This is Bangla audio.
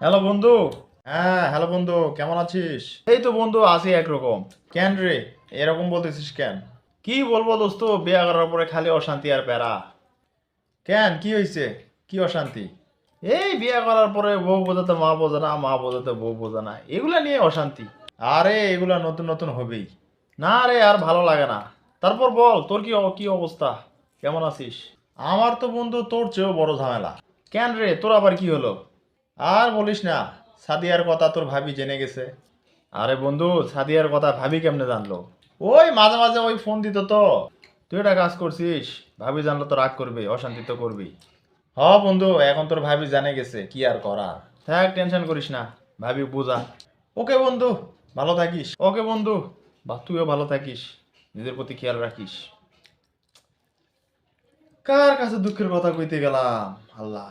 হ্যালো বন্ধু। হ্যাঁ, হ্যালো বন্ধু, কেমন আছিস? এই তো বন্ধু, আছি একরকম। কেন রে, এরকম বলতেছিস কেন? কি বলবো দোস্ত, বিয়ে করার পরে খালি অশান্তি আর প্যারা। কেন, কি হয়েছে? কি অশান্তি? এই বিয়ে করার পরে বউ বোঝাতে মা বোঝে না, মা বোঝাতে বউ বোঝে না, এগুলা নিয়ে অশান্তি। আরে এগুলা নতুন নতুন হবেই। না রে, আর ভালো লাগে না। তারপর বল, তোর কি অবস্থা? কেমন আছিস? আমার তো বন্ধু তোর চেয়েও বড় ঝামেলা। কেন রে, তোর আবার কি হলো? আর বলিস না, সাদিয়ার কথা তোর ভাবি জেনে গেছে। আরে বন্ধু, সাদিয়ার কথা ভাবি কেমনে জানলো? ওই মাঝে মাঝে ওই ফোন দিত তো। তুই একটা কাজ করছিস, ভাবি জানলো তো রাগ করবি, অশান্তি তো করবি। হ বন্ধু, এখন তোর ভাবি জানে গেছে, কি আর করার। থাক, টেনশন করিস না, ভাবি বুঝা। ওকে বন্ধু, ভালো থাকিস। ওকে বন্ধু, বা তুইও ভালো থাকিস, নিজের প্রতি খেয়াল রাখিস। কার কাছে দুঃখের কথা কইতে গেলাম, আল্লাহ।